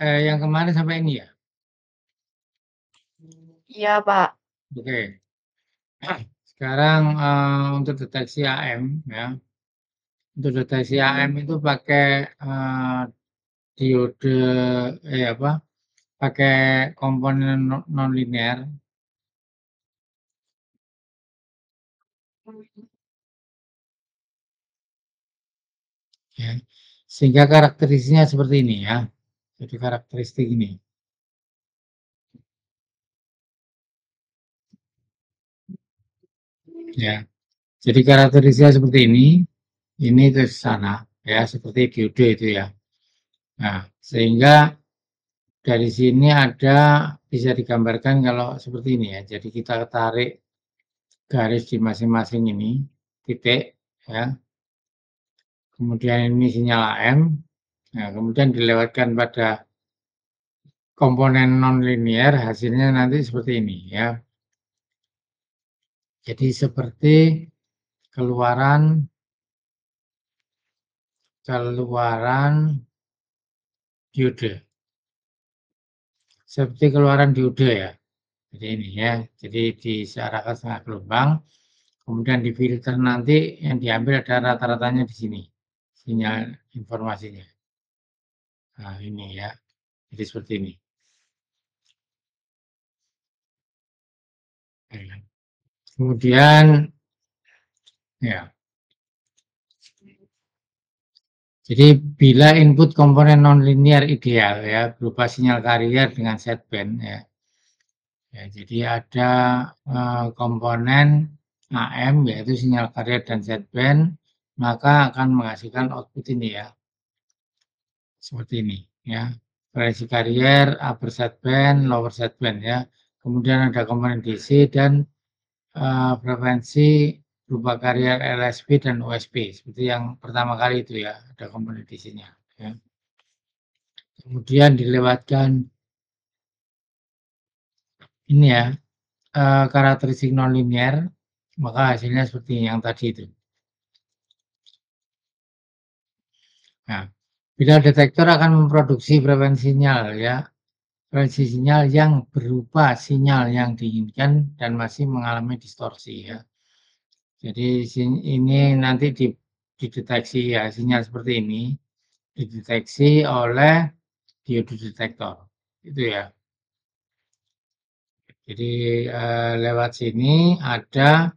yang kemarin sampai ini ya? Iya, Pak. Oke. Sekarang untuk deteksi AM ya. Untuk deteksi AM itu pakai diode apa? Pakai komponen nonlinear ya. Sehingga karakteristiknya seperti ini ya. Jadi karakteristik ini ya. Jadi karakteristiknya seperti ini. Ini ke sana ya, seperti diode itu ya. Nah, sehingga dari sini ada bisa digambarkan kalau seperti ini ya. Jadi kita tarik garis di masing-masing ini titik ya. Kemudian ini sinyal AM. Nah, kemudian dilewatkan pada komponen nonlinear, hasilnya nanti seperti ini ya. Jadi seperti keluaran diode. Seperti keluaran diode ya. Jadi ini ya. Jadi disearahkan setengah gelombang. Kemudian di filter nanti yang diambil ada rata-ratanya di sini. Sinyal informasinya. Nah, ini ya. Jadi seperti ini. Kemudian ya. Jadi bila input komponen nonlinear ideal ya berupa sinyal carrier dengan sideband ya. Ya, jadi ada komponen AM yaitu sinyal carrier dan sideband, maka akan menghasilkan output ini ya. Seperti ini ya. Frekuensi carrier, upper sideband, lower sideband ya. Kemudian ada komponen DC dan frekuensi berupa carrier LSB dan USB seperti yang pertama kali itu ya, ada komponen DC-nya ya. Kemudian dilewatkan ini ya, karakteristik nonlinear, maka hasilnya seperti yang tadi itu. Nah, bila detektor akan memproduksi frekuensi sinyal ya, frekuensi sinyal yang berupa sinyal yang diinginkan dan masih mengalami distorsi ya. Jadi ini nanti dideteksi ya, sinyal seperti ini dideteksi oleh diode detektor. Itu ya. Jadi lewat sini ada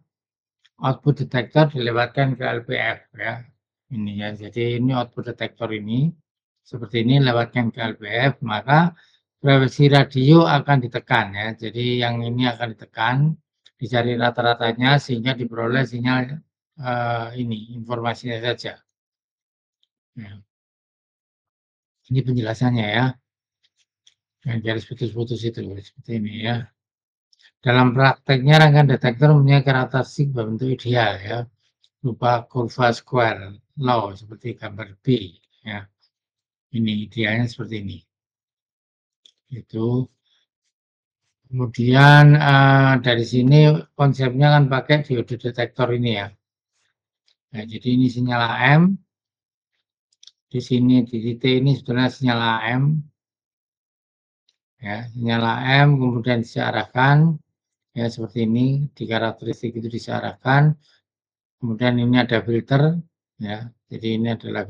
output detektor dilewatkan ke LPF ya. Ini ya. Jadi ini output detektor ini seperti ini lewatkan ke LPF, maka frekuensi radio akan ditekan ya. Jadi yang ini akan ditekan, dicari rata-ratanya sehingga diperoleh sinyal ini informasinya saja. Ya. Ini penjelasannya ya. Yang garis putus-putus itu seperti ini ya. Dalam prakteknya rangkaian detektor mempunyai karakteristik berbentuk ideal ya, berupa kurva square law seperti gambar B ya. Ini idealnya seperti ini. Itu kemudian dari sini konsepnya kan pakai diode detektor ini ya. Nah, jadi ini sinyal AM. Di sini di titik ini sebetulnya sinyal AM ya, sinyal AM kemudian diarahkan ya seperti ini di karakteristik itu diarahkan. Kemudian ini ada filter ya. Jadi ini adalah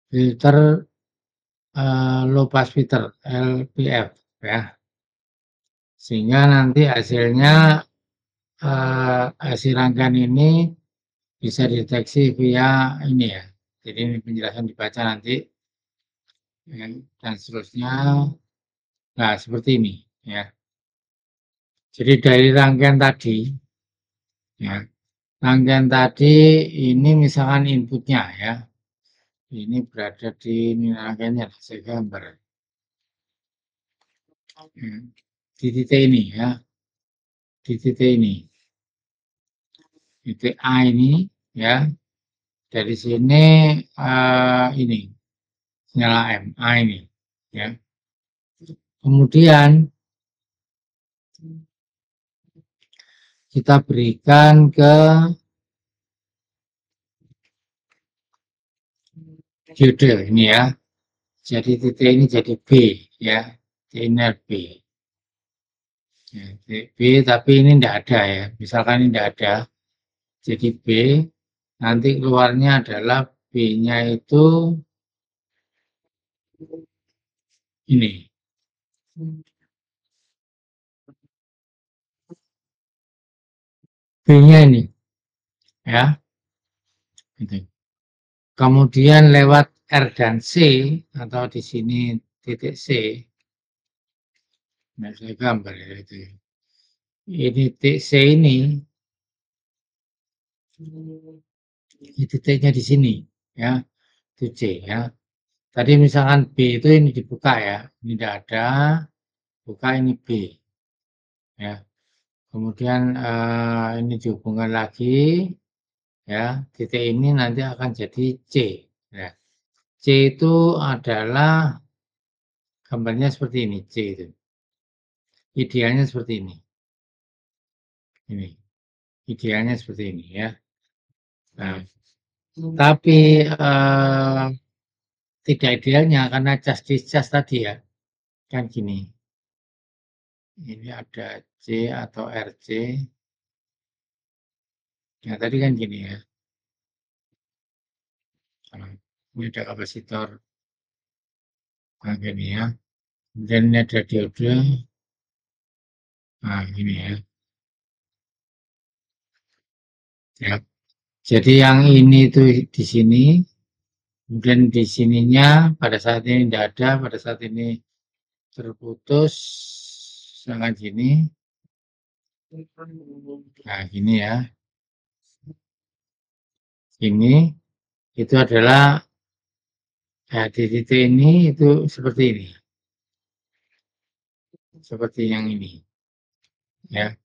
filter low pass filter LPF ya. Sehingga nanti hasilnya hasil rangkaian ini bisa dideteksi via ini ya. Jadi ini penjelasan dibaca nanti ya, dan seterusnya. Nah, seperti ini ya. Jadi dari rangkaian tadi ya, rangkaian tadi ini misalkan inputnya ya. Ini berada di ini rangkaiannya saya gambar. Ya. Di titik ini ya, di titik ini. Titik A ini ya. Dari sini ini nyala M A ini ya. Kemudian kita berikan ke diode ini ya. Jadi titik ini jadi B ya. Ini B. Ya, B tapi ini tidak ada ya. Misalkan ini tidak ada. Jadi B nanti keluarnya adalah B-nya itu ini. B-nya ini ya. Gitu. Kemudian lewat R dan C atau di sini titik C. Nah, saya gambar ya itu. Ini titik C ini titiknya di sini ya. Itu C ya. Tadi misalkan B itu ini dibuka ya. Ini tidak ada. Buka ini B ya. Kemudian ini dihubungkan lagi ya. Titik ini nanti akan jadi C ya. C itu adalah gambarnya seperti ini C itu. Idealnya seperti ini. Ini. Idealnya seperti ini ya. Nah, tapi tidak idealnya karena cas discas tadi ya. Kan gini. Ini ada C atau RC. Ya tadi kan gini ya. Nah, ini ada kapasitor. Nah, gini ya. Kemudian ini ada diode. Nah, ini ya. Ya. Jadi yang ini tuh di sini, kemudian di sininya pada saat ini tidak ada, pada saat ini terputus, sangat gini. Nah, gini ya. Ini itu adalah ya, di titik ini itu seperti ini, seperti yang ini, ya.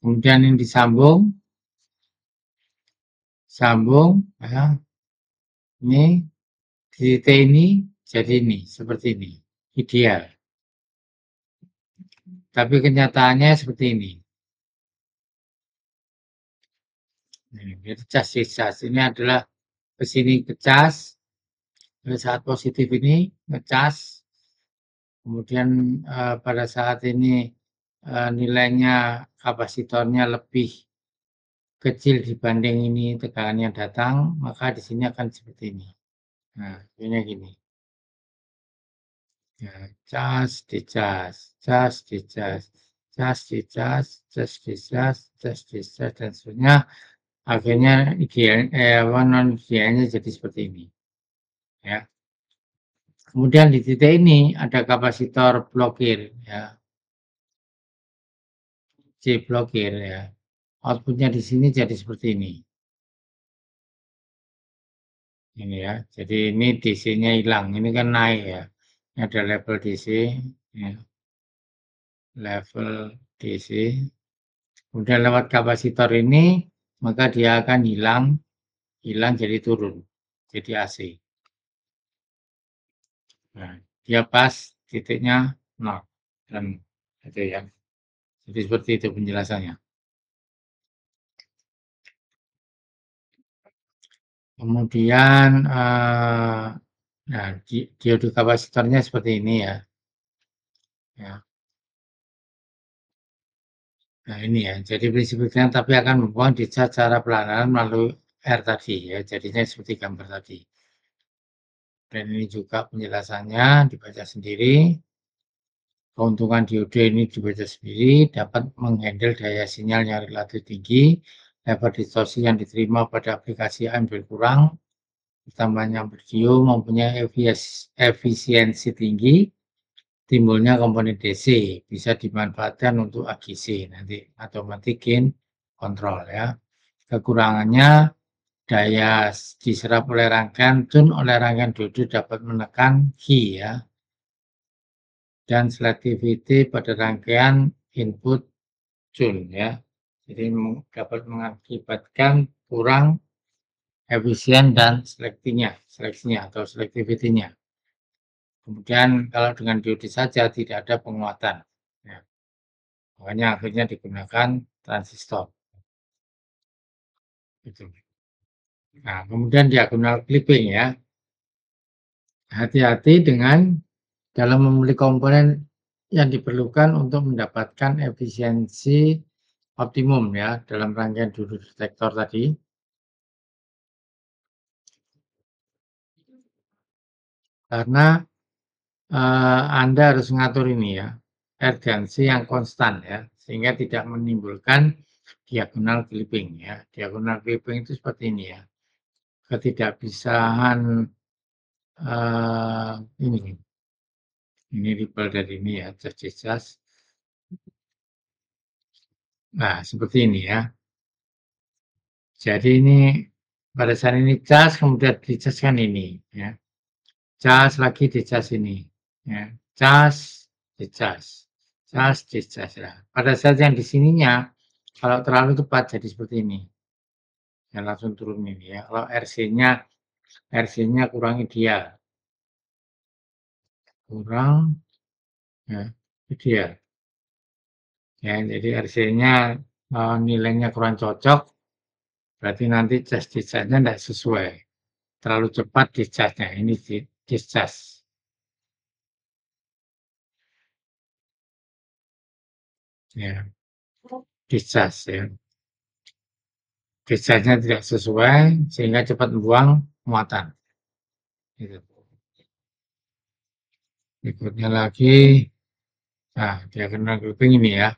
Kemudian ini disambung, sambung, ya. Ini di titik ini jadi ini, seperti ini, ideal. Tapi kenyataannya seperti ini. Jadi cas ini adalah ke sini ngecas, pada saat positif ini ngecas, kemudian pada saat ini nilainya kapasitornya lebih kecil dibanding ini tegangan yang datang, maka di sini akan seperti ini. Nah, ini gini. Ya, cas, dicas, cas, dicas, cas, dicas, cas, dicas, cas, dicas, dan seterusnya. Akhirnya ideal, non idealnya jadi seperti ini. Ya. Kemudian di titik ini ada kapasitor blokir, ya, C blokir ya. Outputnya di sini jadi seperti ini. Ini ya. Jadi ini DC-nya hilang. Ini kan naik ya. Ini ada level DC, ya. Level DC. Kemudian lewat kapasitor ini, maka dia akan hilang, hilang jadi turun, jadi AC. Nah, dia pas titiknya 0. Dan itu ya. Jadi seperti itu penjelasannya. Kemudian nah diodo kapasitornya seperti ini ya. Ya. Nah ini ya, jadi prinsipnya tapi akan membuang dicat secara perlahan melalui R tadi ya, jadinya seperti gambar tadi. Dan ini juga penjelasannya dibaca sendiri. Keuntungan diode ini dibaca sendiri, dapat menghandle daya sinyal yang relatif tinggi, level distorsi yang diterima pada aplikasi AM berkurang, tambahnya video mempunyai efisiensi tinggi, timbulnya komponen DC bisa dimanfaatkan untuk AGC nanti automatic gain control ya. Kekurangannya daya diserap oleh rangkaian tune oleh rangkaian diode dapat menekan key ya, dan selectivity pada rangkaian input tune ya. Jadi dapat mengakibatkan kurang efisien dan seleksinya atau selectivity-nya. Kemudian kalau dengan diode saja tidak ada penguatan. Ya. Makanya akhirnya digunakan transistor. Gitu. Nah, kemudian diagonal clipping ya. hati-hati dengan dalam memilih komponen yang diperlukan untuk mendapatkan efisiensi optimum ya dalam rangkaian diodo detektor tadi. Karena Anda harus mengatur ini ya, urgensi yang konstan ya, sehingga tidak menimbulkan diagonal clipping ya. Diagonal clipping itu seperti ini ya, ketidakbisaan ini ripple dari ini ya, jas. Nah, seperti ini ya. Jadi ini pada saat ini cas, kemudian dicaskan ini ya. Cas lagi dicas ini ya. Cas, dicas. Cas, dicas ya. Pada saat yang di sininya kalau terlalu cepat jadi seperti ini. Ya langsung turun ini ya. Kalau RC-nya kurang ideal. Kurang ya, ideal. Ya, jadi RC-nya nilainya kurang cocok, berarti nanti cas dicasnya tidak sesuai. Terlalu cepat dicasnya, ini dicas. Ya, dicas ya. Dicasnya tidak sesuai sehingga cepat buang muatan. Gitu. Berikutnya lagi, nah diagonal grouping ini ya.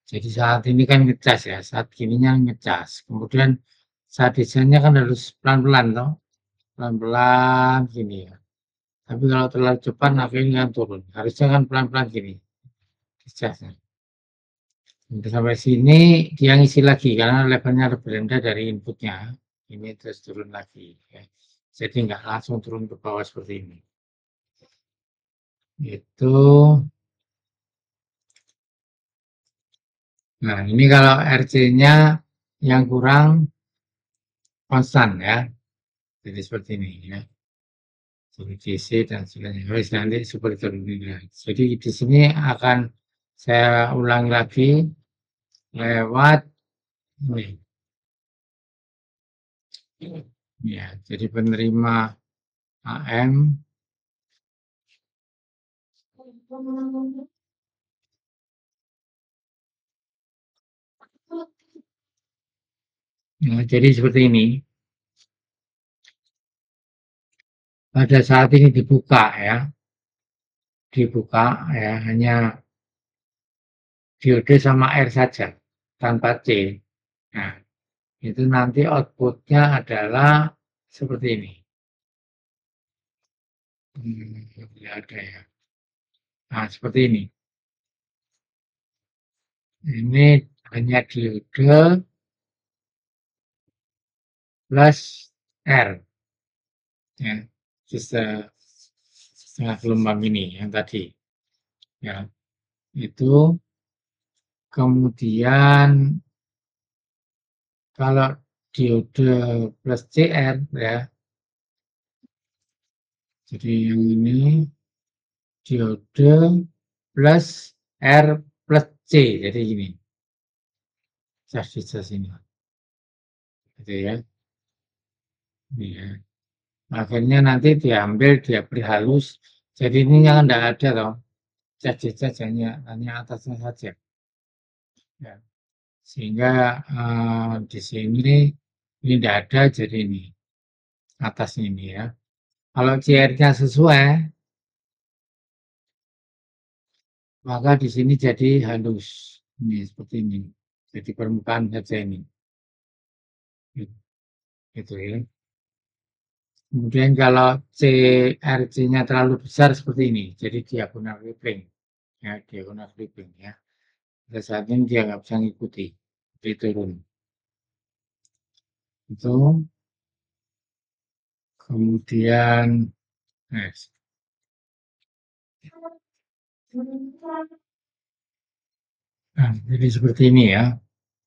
Jadi saat ini kan ngecas ya, saat gininya ngecas. Kemudian saat desainnya kan harus pelan-pelan toh, pelan-pelan gini ya. Tapi kalau terlalu cepat akhirnya kan turun. Harusnya kan pelan-pelan gini, dicasnya. Sampai sini dia ngisi lagi karena levelnya lebih rendah dari inputnya. Ini terus turun lagi. Ya. Jadi nggak langsung turun ke bawah seperti ini. Itu. Nah ini kalau RC-nya yang kurang konstan ya. Jadi seperti ini ya. Jadi DC dan sebagainya. Harus nanti seperti ini. Jadi di sini akan saya ulangi lagi lewat ini. Ya, jadi penerima AM. Nah, jadi seperti ini. Pada saat ini dibuka ya, dibuka ya hanya diode sama R saja tanpa C. Nah, itu nanti outputnya adalah seperti ini. Ada ya. Nah, seperti ini. Ini hanya diode plus R ya, setengah gelombang ini yang tadi ya. Itu kemudian kalau diode plus CR ya, jadi yang ini diode plus R plus C, jadi gini cas ini gitu ya. Ya. Akhirnya nanti diambil dia beri halus, jadi ini yang tidak ada toh cas hanya atasnya saja ya. Sehingga di sini ini tidak ada, jadi ini atasnya ini ya. Kalau CR-nya sesuai, maka di sini jadi halus. Ini seperti ini. Jadi permukaan saja ini. Gitu ya. Kemudian kalau CRC-nya terlalu besar seperti ini, jadi diagonal clipping. Ya, diagonal clipping ya. Pada saat ini dia nggak bisa ngikuti, dia turun. Itu kemudian, nah, jadi seperti ini ya.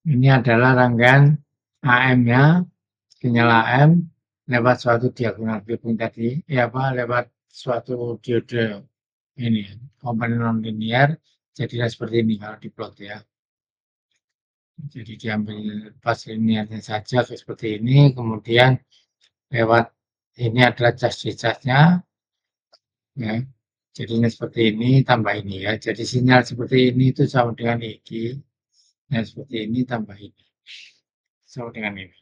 Ini adalah rangkaian AM-nya, sinyal AM lewat suatu diagonal clipping tadi, ya apa, lewat suatu diode ini, komponen non-linear, jadilah seperti ini kalau diplot ya. Jadi diambil pas linearnya saja seperti ini, kemudian lewat ini adalah cas-casnya, ya. Jadinya seperti ini tambah ini ya. Jadi sinyal seperti ini itu sama dengan iki. Nah, seperti ini tambah ini. Sama dengan ini.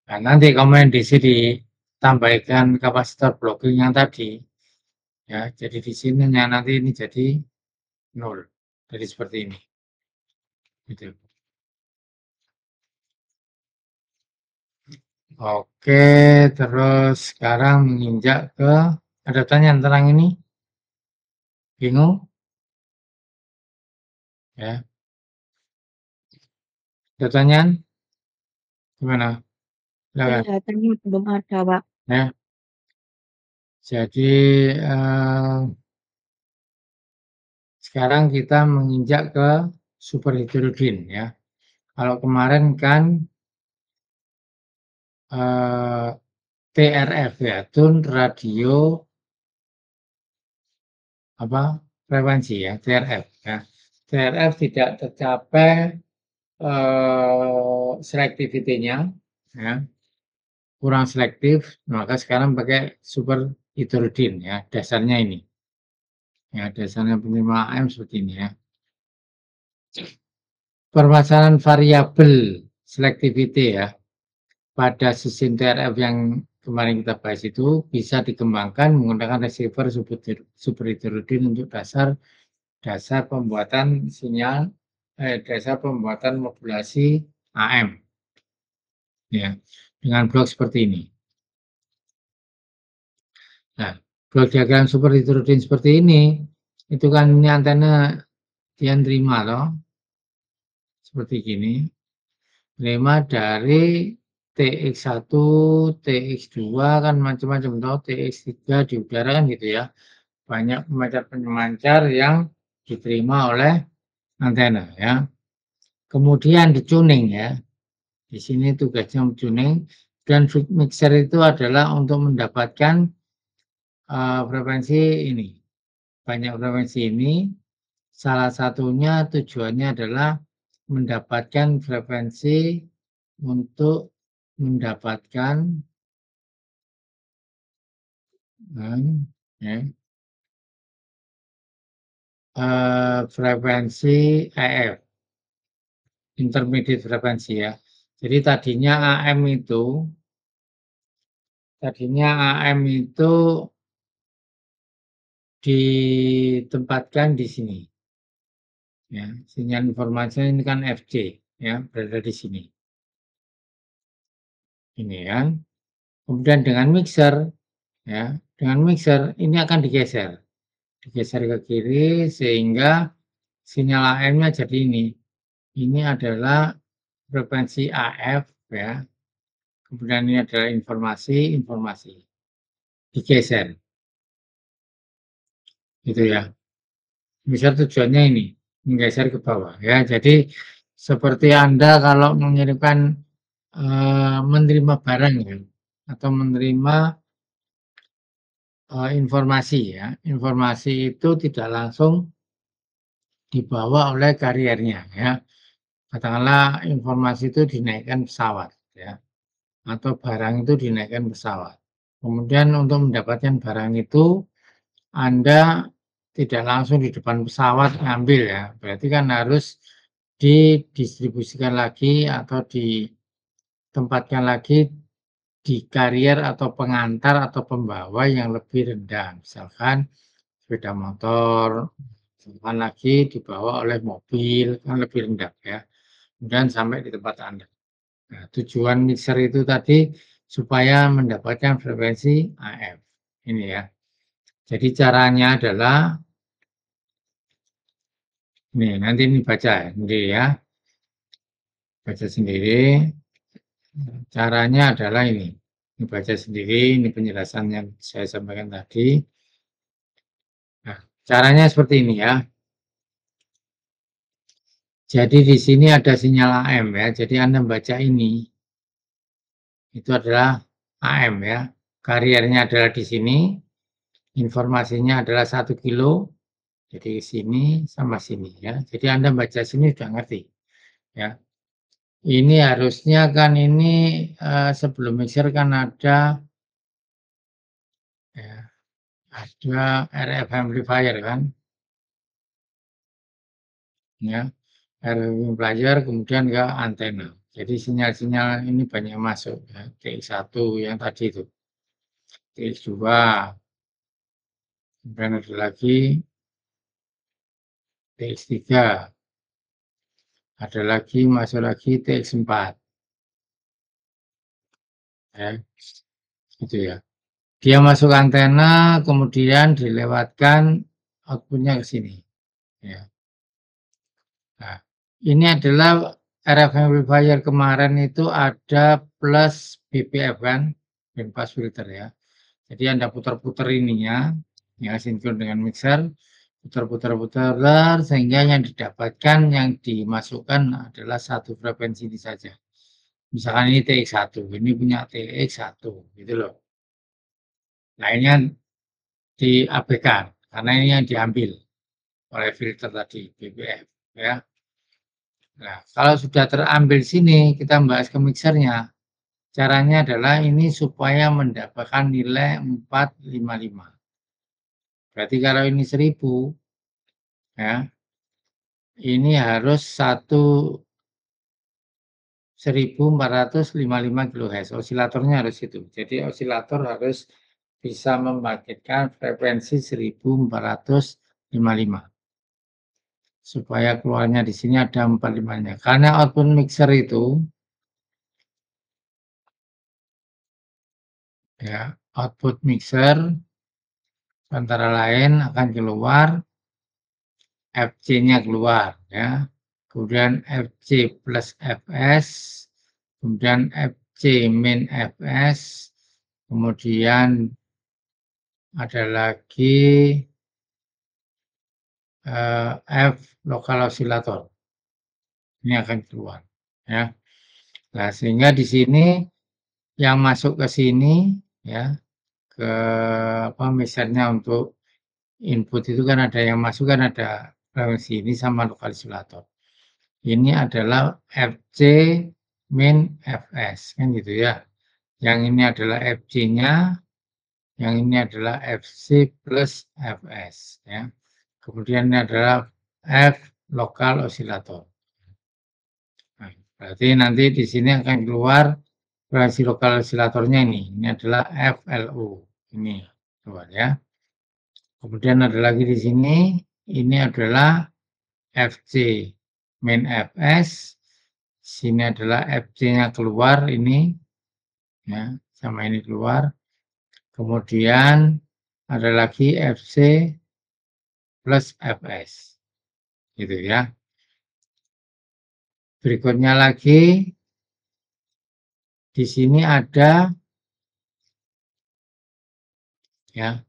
Nah, nanti kamu yang di sini tambahkan kapasitor blocking yang tadi. Ya, jadi di sininya nanti ini jadi 0. Jadi seperti ini. Gitu. Oke, terus sekarang menginjak ke ada pertanyaan tentang ini? Bingung? Ya. Ada pertanyaan? Gimana? Silakan. Kelihatannya belum ada, Pak. Ya. Jadi sekarang kita menginjak ke superheterogen ya. Kalau kemarin kan TRF ya, tune radio apa frekuensi ya, TRF ya. TRF tidak tercapai selektivitinya ya, kurang selektif, maka sekarang pakai super heterogen ya, dasarnya ini. Ya, dasarnya penerima AM seperti ini ya. Permasalahan variabel selectivity ya pada sistem TRF yang kemarin kita bahas itu bisa dikembangkan menggunakan receiver super heterogen untuk dasar pembuatan sinyal dasar pembuatan modulasi AM ya dengan blok seperti ini. Nah, blok diagram super heterogen seperti ini itu kan ini antena dia terima loh seperti gini. Terima dari TX1, TX2 kan macam-macam toh, TX3 di udara kan gitu ya. Banyak pemancar-pemancar yang diterima oleh antena ya. Kemudian dicuning ya. Di sini tugasnya tuning dan mixer itu adalah untuk mendapatkan frekuensi ini. Banyak frekuensi ini salah satunya tujuannya adalah mendapatkan frekuensi untuk mendapatkan ya, frekuensi EF, intermediate frekuensi ya. Jadi tadinya AM itu ditempatkan di sini. Ya, sinyal informasinya ini kan FC ya, berada di sini. Ini kan. Kemudian dengan mixer ya, dengan mixer ini akan digeser. Digeser ke kiri sehingga sinyal AM-nya jadi ini. Ini adalah frekuensi AF ya. Kemudian ini adalah informasi digeser. Gitu ya. Bisa tujuannya ini menggeser ke bawah ya. Jadi seperti Anda kalau mengirimkan menerima barang ya atau menerima informasi ya. Informasi itu tidak langsung dibawa oleh kariernya ya. Katakanlah informasi itu dinaikkan pesawat ya. Atau barang itu dinaikkan pesawat. Kemudian untuk mendapatkan barang itu Anda tidak langsung di depan pesawat ngambil ya. Berarti kan harus didistribusikan lagi atau ditempatkan lagi di karier atau pengantar atau pembawa yang lebih rendah. Misalkan sepeda motor, misalkan lagi dibawa oleh mobil kan lebih rendah ya. Kemudian sampai di tempat Anda. Nah, tujuan mixer itu tadi supaya mendapatkan frekuensi AM. Ini ya. Jadi caranya adalah nih nanti ini baca sendiri ya. Baca sendiri. Caranya adalah ini. Ini baca sendiri, ini penjelasan yang saya sampaikan tadi. Nah, caranya seperti ini ya. Jadi di sini ada sinyal AM ya. Jadi Anda baca ini. Itu adalah AM ya. Kariernya adalah di sini. Informasinya adalah 1 kilo. Jadi sini sama sini ya. Jadi Anda baca sini sudah ngerti ya. Ini harusnya kan ini sebelum mixer kan ada ya, ada RF amplifier kan, ya. RF amplifier kemudian ke antena. Jadi sinyal-sinyal ini banyak masuk ya. TX1 yang tadi itu, TX2, kemudian ada lagi TX3, ada lagi masuk lagi TX4, ya, gitu ya. Dia masuk antena, kemudian dilewatkan outputnya ke sini. Ya. Nah, ini adalah RF amplifier kemarin itu ada plus BPF kan, band pass filter ya. Jadi Anda putar-putar ininya, ya sinkron dengan mixer, putar-putar-putar sehingga yang didapatkan, yang dimasukkan adalah satu frekuensi ini saja. Misalkan ini TX1, ini punya TX1, gitu loh. Lainnya diabaikan karena ini yang diambil oleh filter tadi BPF ya. Nah, kalau sudah terambil sini kita bahas ke mixernya. Caranya adalah ini supaya mendapatkan nilai 455. Berarti kalau ini 1000 ya, ini harus 1455 kHz. Osilatornya harus itu. Jadi osilator harus bisa membangkitkan frekuensi 1455. Supaya keluarnya di sini ada 45-nya. Karena output mixer itu ya, output mixer antara lain akan keluar FC-nya keluar ya. Kemudian FC plus Fs, kemudian FC min Fs, kemudian ada lagi F lokal osilator. Ini akan keluar ya. Nah, sehingga di sini yang masuk ke sini ya, ke apa misalnya untuk input itu kan ada yang masuk kan ada frekuensi ini sama lokal isolator. Ini adalah FC min Fs kan gitu ya. Yang ini adalah FC-nya, yang ini adalah FC plus Fs ya. Kemudian ini adalah F lokal osilator. Nah, berarti nanti di sini akan keluar frekuensi lokal osilatornya ini. Ini adalah FLO. Ini keluar ya. Kemudian ada lagi di sini, ini adalah FC min Fs, sini adalah FC-nya keluar ini, ya, sama ini keluar. Kemudian ada lagi FC plus Fs, gitu ya. Berikutnya lagi, di sini ada, ya,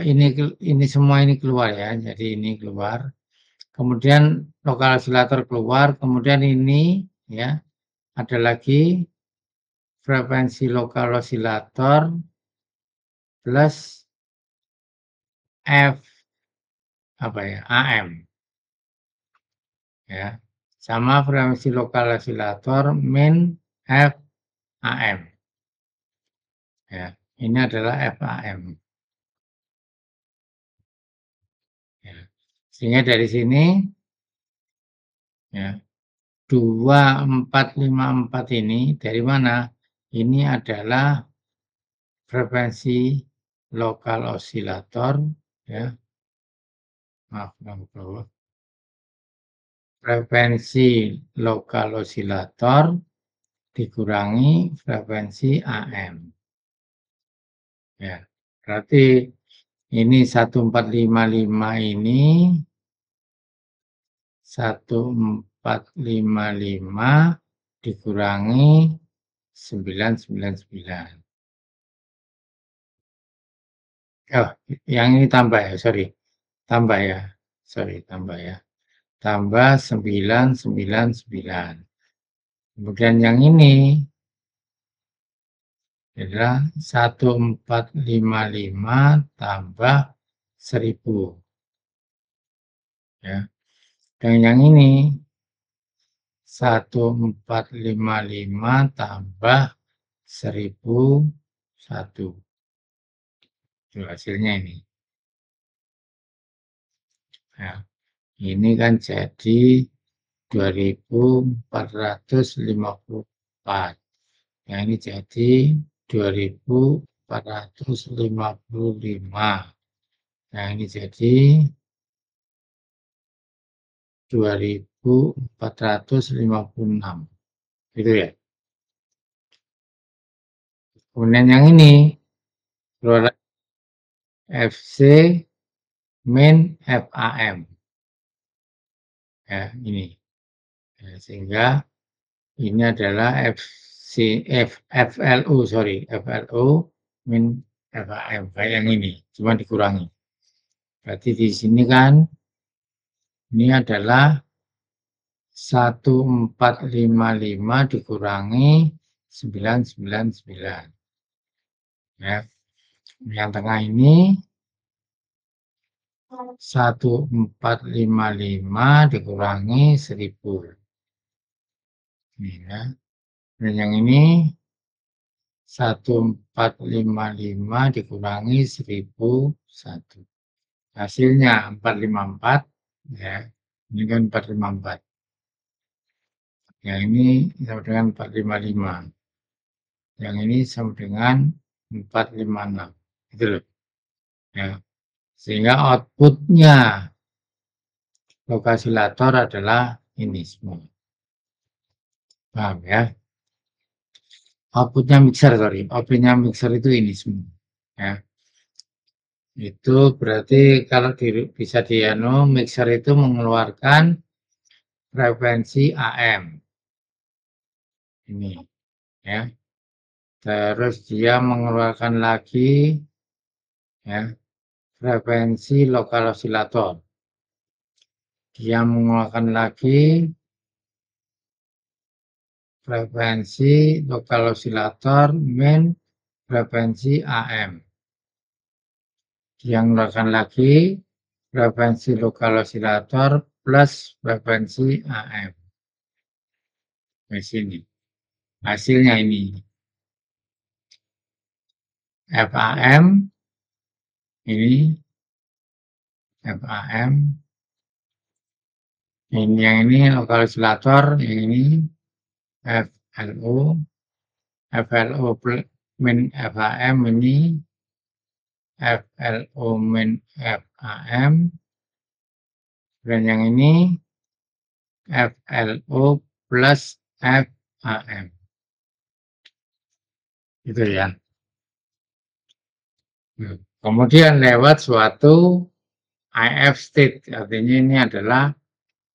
ini semua ini keluar ya, jadi ini keluar. Kemudian lokal osilator keluar, kemudian ini ya ada lagi frekuensi lokal osilator plus F apa ya AM ya sama frekuensi lokal osilator min F AM ya ini adalah FAM ya. Sehingga dari sini ya 2454 ini dari mana? Ini adalah frekuensi lokal osilator ya. Maaf, frekuensi lokal osilator dikurangi frekuensi AM. Ya, berarti ini 1455 ini 1455 dikurangi 999. Oh, yang ini tambah ya, sorry. Tambah ya. Sorry, tambah ya. Tambah 999. Kemudian yang ini adalah 1455 tambah 1000 ya. Dan yang ini 1455 tambah 1001 Itu hasilnya ini. Nah, ini kan jadi 2454. Nah, ini jadi 2455. Nah, ini jadi 2456. Gitu ya. Kemudian yang ini keluar FC min FAM. Ya, ini. Ya, sehingga ini adalah FLU, sorry, FLU min FAM. Kayak yang ini, cuma dikurangi. Berarti di sini kan ini adalah 1455 dikurangi 999. Ya. Yang tengah ini 1455 dikurangi 1000. Ini ya. Dan yang ini 1455 dikurangi 1001. Hasilnya 454 ya. Ini kan 454. Yang ini sama dengan 455. Yang ini sama dengan 456. Gitu loh. Ya. Sehingga outputnya lokasilator adalah ini semua. Paham ya? Outputnya mixer, sorry. Outputnya mixer itu ini semua. Ya. Itu berarti kalau bisa di mixer itu mengeluarkan frekuensi AM. Ini ya. Terus dia mengeluarkan lagi ya frekuensi lokal osilator. Dia mengeluarkan lagi frekuensi lokal osilator min frekuensi AM. Dia mengeluarkan lagi frekuensi lokal osilator plus frekuensi AM. Di sini. Hasilnya ini. FAM ini FAM ini yang ini lokal osilator, yang ini FLO min FAM ini FLO min FAM, dan yang ini FLO plus FAM. Gitu ya. Kemudian lewat suatu IF state, artinya ini adalah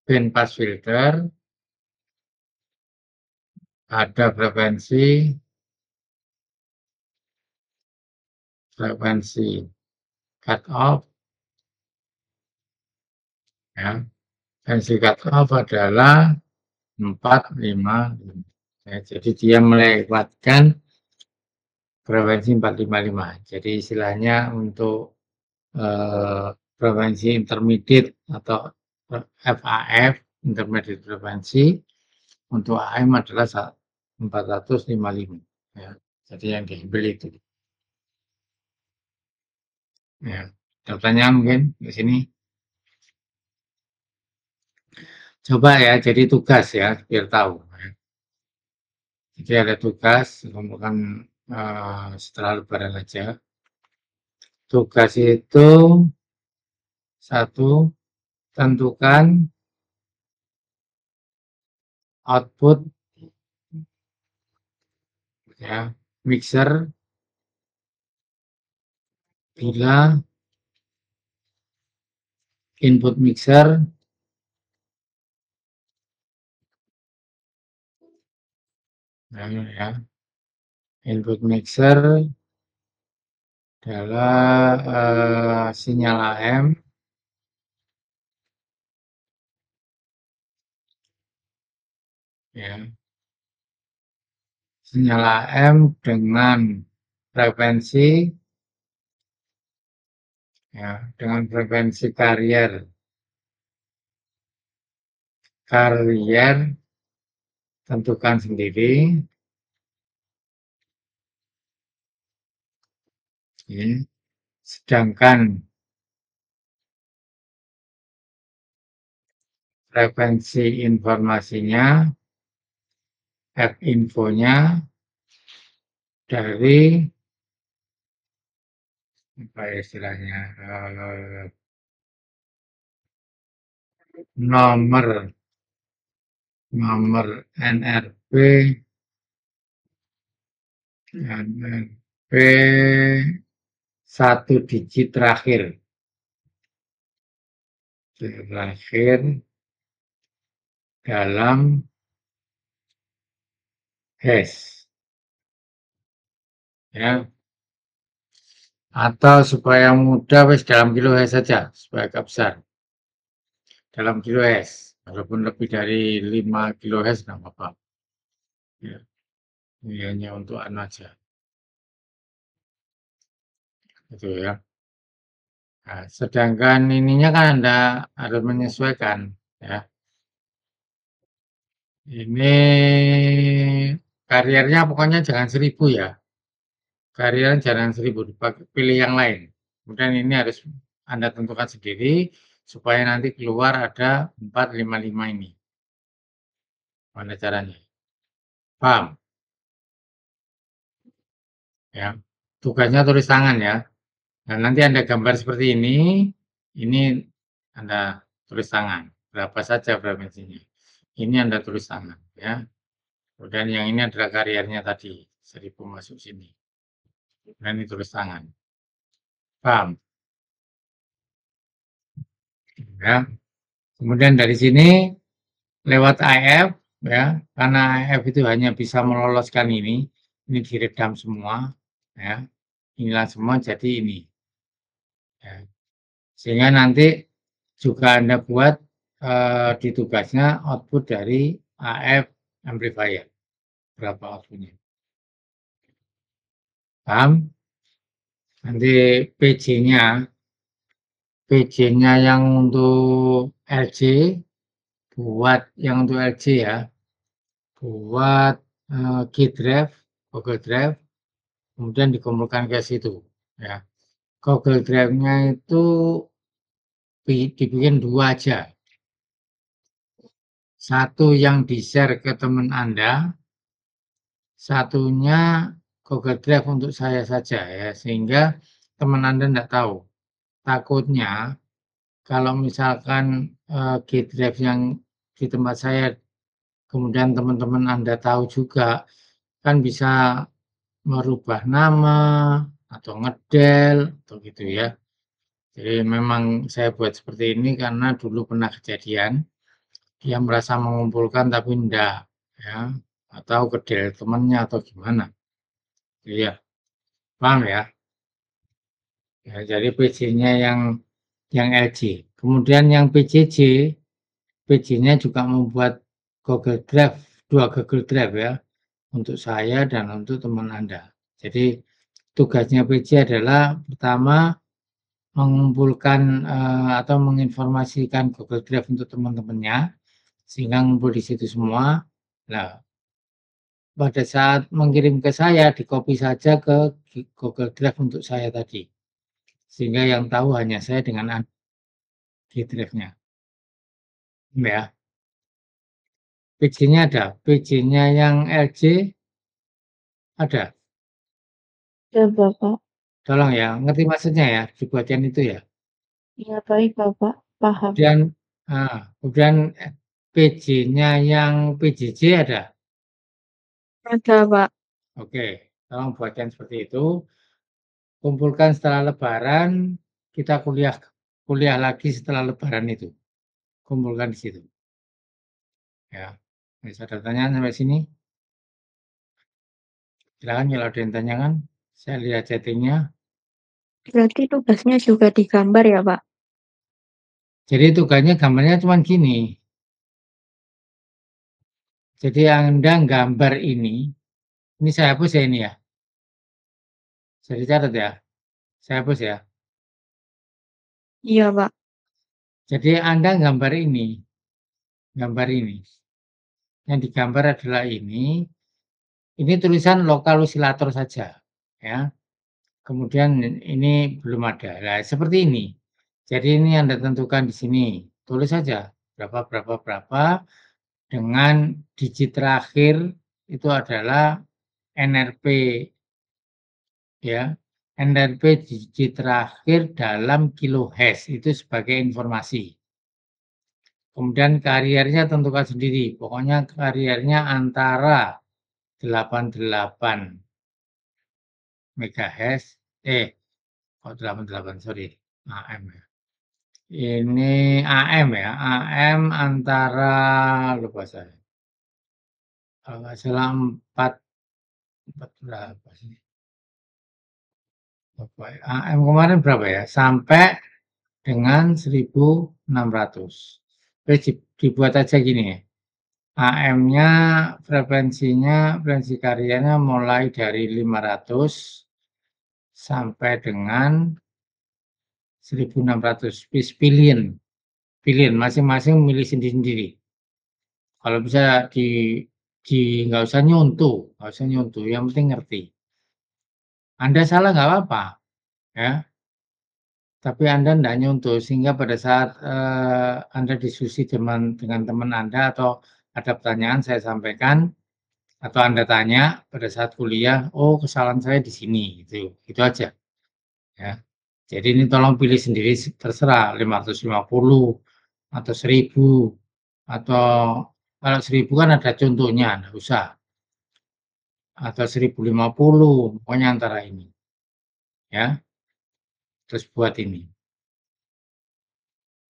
band pass filter, ada frekuensi cut off, ya. Frekuensi cut off adalah 455. Ya, jadi dia melewatkan frekuensi 455. Jadi istilahnya untuk frekuensi intermediate atau FAF, intermediate frekuensi, untuk AM adalah 455. Ya. Jadi yang diambil itu. Ya. Ada pertanyaan mungkin di sini? Coba ya, jadi tugas ya, biar tahu. Jadi ada tugas, bukan setelah lebaran aja. Tugas itu satu, tentukan output ya mixer bila input mixer ya input mixer adalah sinyal AM ya, sinyal AM dengan frekuensi ya, dengan frekuensi carrier tentukan sendiri ya, sedangkan frekuensi informasinya, F-infonya dari apa istilahnya, nomor nomor NRP NRP 1 digit terakhir dalam hash, ya. Atau supaya mudah wis dalam kilohertz saja, supaya agak besar. Dalam kilohertz, walaupun lebih dari 5 kilohertz nggak apa-apa. Ya, ini hanya untuk anu aja. Gitu ya. Nah, sedangkan ininya kan Anda harus menyesuaikan, ya. Ini kariernya pokoknya jangan 1000 ya. Kariernya jangan 1000, pilih yang lain. Kemudian ini harus Anda tentukan sendiri supaya nanti keluar ada 455 ini. Mana caranya? Paham? Ya. Tugasnya tulis tangan ya. Nah, nanti Anda gambar seperti ini Anda tulis tangan. Berapa saja frekuensinya. Ini Anda tulis tangan ya. Kemudian yang ini adalah kariernya tadi, 1000 masuk sini. Dan ini tulis tangan. Paham? Ya. Kemudian dari sini lewat IF ya, karena IF itu hanya bisa meloloskan ini diredam semua ya. Inilah semua jadi ini. Ya. Sehingga nanti juga Anda buat di tugasnya output dari AF amplifier. Berapa outputnya. Paham? Nanti PJ-nya yang untuk LC, buat yang untuk LC ya, buat key drive, Google Drive, kemudian dikumpulkan ke situ. Ya. Google Drive-nya itu dibikin 2 aja. Satu yang di-share ke teman Anda, satunya Google Drive untuk saya saja ya, sehingga teman Anda tidak tahu. Takutnya kalau misalkan G Drive yang di tempat saya, kemudian teman-teman Anda tahu juga, kan bisa merubah nama atau ngedel atau gitu ya. Jadi memang saya buat seperti ini karena dulu pernah kejadian dia merasa mengumpulkan tapi enggak ya, atau kedel temannya atau gimana. Iya, paham ya? Ya, jadi PJ-nya yang LG. Kemudian yang PJ-nya juga membuat Google Drive, 2 Google Drive ya, untuk saya dan untuk teman Anda. Jadi tugasnya PJ adalah pertama mengumpulkan atau menginformasikan Google Drive untuk teman-temannya, sehingga ngumpul di situ semua. Nah, pada saat mengirim ke saya, di-copy saja ke Google Drive untuk saya tadi. Sehingga yang tahu hanya saya dengan G Drive-nya. Ya, PJ-nya ada. PJ-nya yang LG ada. Ya, Bapak. Tolong ya, ngerti maksudnya ya, dibuatkan itu ya. Ya, baik, Bapak. Paham. Kemudian PJ-nya yang PJJ ada. Ada, Pak. Oke, tolong buatkan seperti itu. Kumpulkan setelah Lebaran, kita kuliah lagi setelah Lebaran itu. Kumpulkan di situ. Ya, bisa ada pertanyaan sampai sini? Silakan kalau ada yang tanyakan. Saya lihat chattingnya. Berarti tugasnya juga digambar ya, Pak? Jadi tugasnya gambarnya cuma gini. Jadi Anda gambar ini saya hapus ya ini ya. Saya dicatat ya. Saya hapus ya. Iya, Pak. Jadi Anda gambar ini. Gambar ini. Yang digambar adalah ini tulisan lokal osilator saja. Ya. kemudian ini belum ada. Nah, seperti ini. Jadi ini Anda tentukan di sini, tulis saja berapa dengan digit terakhir itu adalah NRP ya. NRP digit terakhir dalam kilohertz itu sebagai informasi. Kemudian kariernya tentukan sendiri, pokoknya kariernya antara 88 MHz, kok 88, sorry, AM ya. Ini AM ya, AM antara, lupa saya, kalau nggak salah 4 berapa sih? Lupa ya. AM kemarin berapa ya? Sampai dengan 1600. Terus dibuat aja gini ya. AM-nya frekuensi karyanya mulai dari 500 sampai dengan 1600 billion. Billion masing-masing milih sendiri-sendiri. Kalau bisa nggak usah nyuntuh, yang penting ngerti. Anda salah nggak apa-apa, ya. Tapi Anda nggak nyuntuh sehingga pada saat Anda diskusi dengan teman Anda atau ada pertanyaan saya sampaikan atau Anda tanya pada saat kuliah, oh kesalahan saya di sini, gitu aja, ya. Jadi ini tolong pilih sendiri, terserah 550 atau 1000 atau kalau 1000 kan ada contohnya, nggak usah, atau 1050, pokoknya antara ini, ya. Terus buat ini,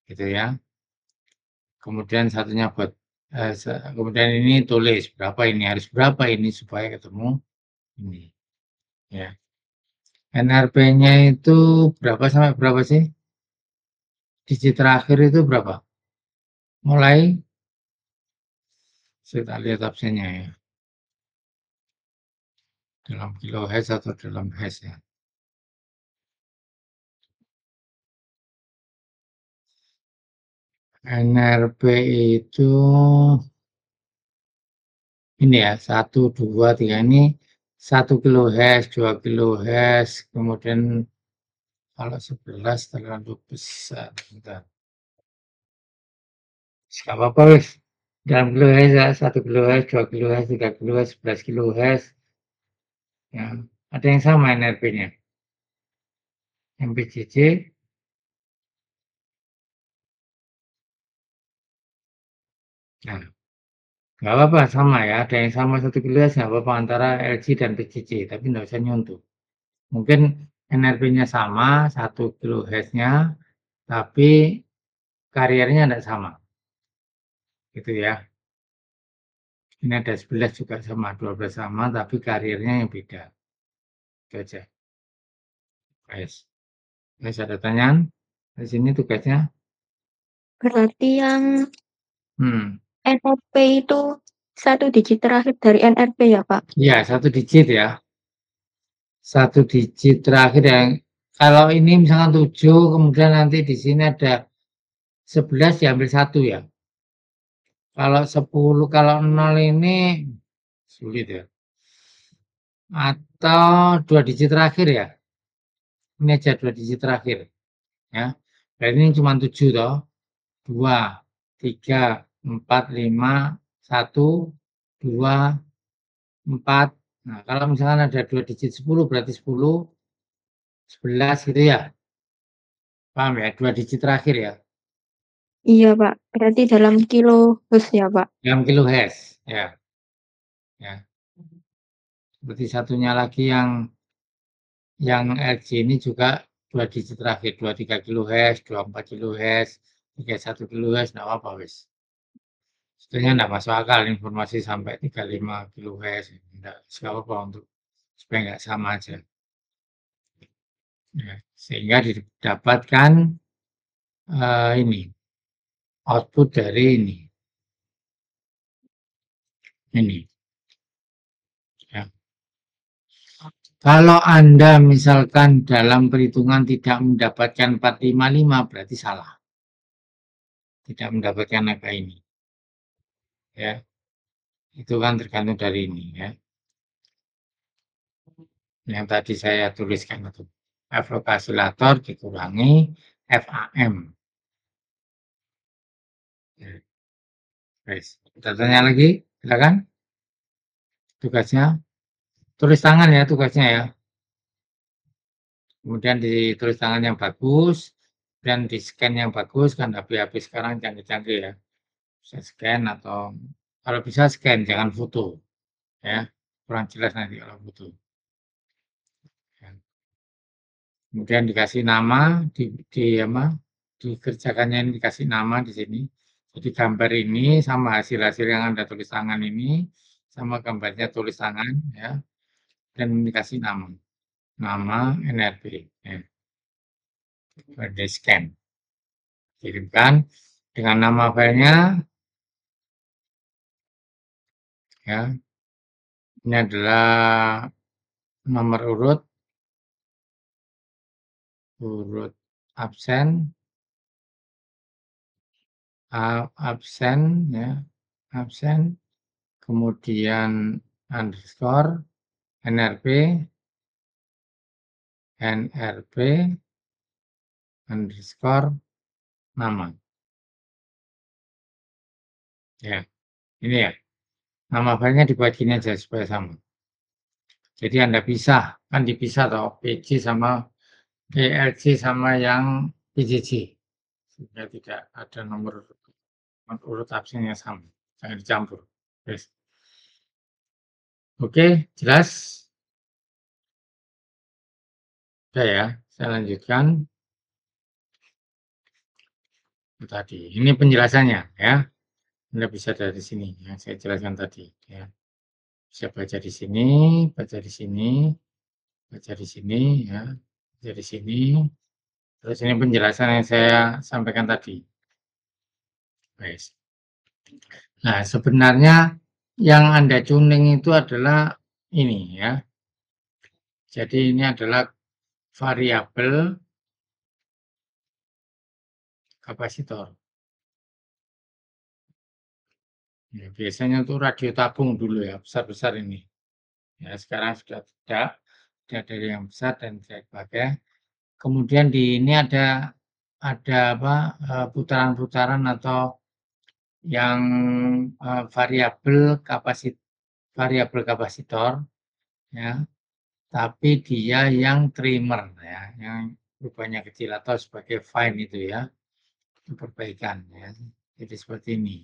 gitu ya. Kemudian satunya buat kemudian ini tulis berapa ini, harus berapa ini supaya ketemu ini, ya. NRP-nya itu berapa sampai berapa sih? Digit terakhir itu berapa? Mulai, kita lihat absennya ya, dalam kilohertz atau dalam hertz ya. NRP itu ini ya, 1, 2, 3 ini 1 kilohertz, 2 kilohertz, kemudian kalau 11 terlalu besar. Bentar. Nggak apa-apa wis. Dalam kilohertz ya, 1 kilohertz, 2 kilohertz, 3 kilohertz, 11 kilohertz. Ya, ada yang sama NRP-nya. MPCC, nah, nggak apa-apa sama ya. Ada yang sama 1 kilohertz nggak apa-apa antara LG dan PCC, tapi nggak usah nyuntuh. Mungkin NRP-nya sama, 1 kilohertz-nya, tapi kariernya tidak sama. Gitu ya. Ini ada 11 juga sama, 12 sama, tapi kariernya yang beda. Itu aja. Guys. Guys, ada pertanyaan? Di sini tugasnya. Berarti yang Hmm. NRP itu 1 digit terakhir dari NRP ya, Pak? Ya, 1 digit ya. 1 digit terakhir yang kalau ini misalkan 7, kemudian nanti di sini ada 11 diambil 1 ya. Kalau 10, kalau 0 ini sulit ya. Atau 2 digit terakhir ya. Ini aja 2 digit terakhir ya. Berarti ini cuma 7 toh. 2, 3, 4, 5, 1, 2, 4. Nah, kalau misalkan ada 2 digit 10 berarti 10, 11 gitu ya. Paham ya? 2 digit terakhir ya. Iya, Pak. Berarti dalam kilohertz ya, Pak? Dalam kilohertz ya. Ya. Seperti satunya lagi yang LG ini juga 2 digit terakhir, 23 kilohertz, 24 kilohertz, 31 kilohertz, enggak apa-apa wis. Sebetulnya enggak masuk akal informasi sampai 35 kilohertz, enggak apa-apa untuk supaya enggak sama aja. Ya, sehingga didapatkan ini output dari ini ya. Kalau Anda misalkan dalam perhitungan tidak mendapatkan 455 berarti salah. Tidak mendapatkan angka ini. Ya. Itu kan tergantung dari ini ya. Yang tadi saya tuliskan itu. F lokasilator dikurangi FAM. Ya, guys. Kita tanya lagi, silakan. Tugasnya, tulis tangan ya tugasnya ya. Kemudian ditulis tangan yang bagus, dan di scan yang bagus, kan HP-HP sekarang canggih-canggih ya. Bisa scan atau kalau bisa scan, jangan foto. Ya, kurang jelas nanti kalau foto. Ya. Kemudian dikasih nama, apa, dikerjakannya ini dikasih nama di sini. Jadi gambar ini sama hasil-hasil yang Anda tulis tangan ini, sama gambarnya tulis tangan, ya, dan dikasih nama. Nama NRP, ya, di scan. Kirimkan dengan nama filenya, ya. Ini adalah nomor urut absen, absen, ya, absen, kemudian underscore, NRP, underscore, nama. Ya, ini ya. Nama filenya dibuat gini aja supaya sama. Jadi Anda pisah, kan dipisah toh, PJ sama PLC sama yang PJJ. Sehingga tidak ada nomor urut absen yang sama. Jangan dicampur. Yes. Oke, jelas? Oke ya, saya lanjutkan. Tadi, ini penjelasannya ya. Anda bisa dari sini yang saya jelaskan tadi ya. Bisa baca di sini, baca di sini, baca di sini ya, baca di sini. Terus ini penjelasan yang saya sampaikan tadi. Guys. Nah, sebenarnya yang Anda tuning itu adalah ini ya. Jadi ini adalah variabel kapasitor. Ya, biasanya itu radio tabung dulu ya, besar-besar ini. Ya, sekarang sudah tidak dari yang besar dan tidak dipakai. Kemudian di ini ada apa, putaran-putaran atau yang variabel kapasitor ya, tapi dia yang trimmer ya, yang rupanya kecil atau sebagai fine itu ya, itu perbaikan ya. Jadi seperti ini.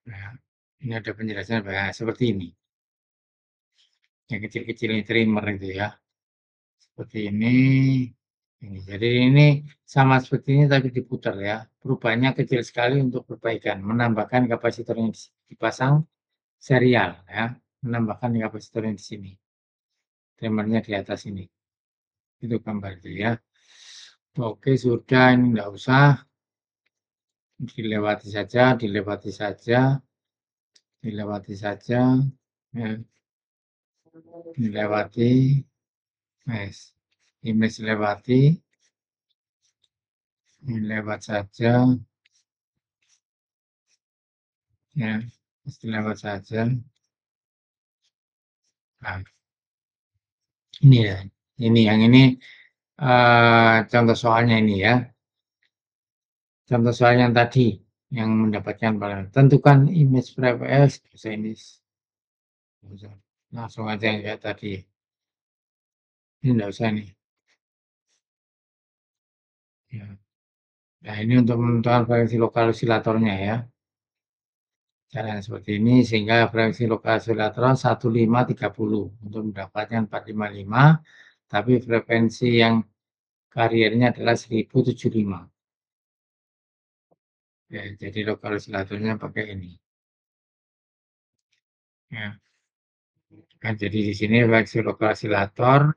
Nah, ini ada penjelasan seperti ini. Yang kecil-kecil ini trimmer itu ya. Seperti ini. Jadi ini sama seperti ini tapi diputar ya. Perubahannya kecil sekali untuk perbaikan. Menambahkan kapasitor yang dipasang serial ya. Menambahkan kapasitor yang di sini. Trimmernya di atas ini. Itu gambar itu ya. Oke, sudah, ini enggak usah. Dilewati saja, dilewati saja. Dilewati saja. Ya. Dilewati. Yes. Image lewati. Ini lewat saja. Ya, lewat saja. Nah, ini ya. Ini yang ini contoh soalnya ini ya. Contoh soal yang tadi yang mendapatkan balas. Tentukan image preference bahasa ini. Langsung aja yang kayak tadi. Ini enggak usah nih. Ya. Nah, ini untuk menentukan frekuensi lokal osilatornya ya. Cara seperti ini sehingga frekuensi lokal osilator 1530 untuk mendapatkan 455, tapi frekuensi yang kariernya adalah 1075. Ya, jadi lokal osilatornya pakai ini. Ya. Kan jadi di sini frekuensi lokal osilator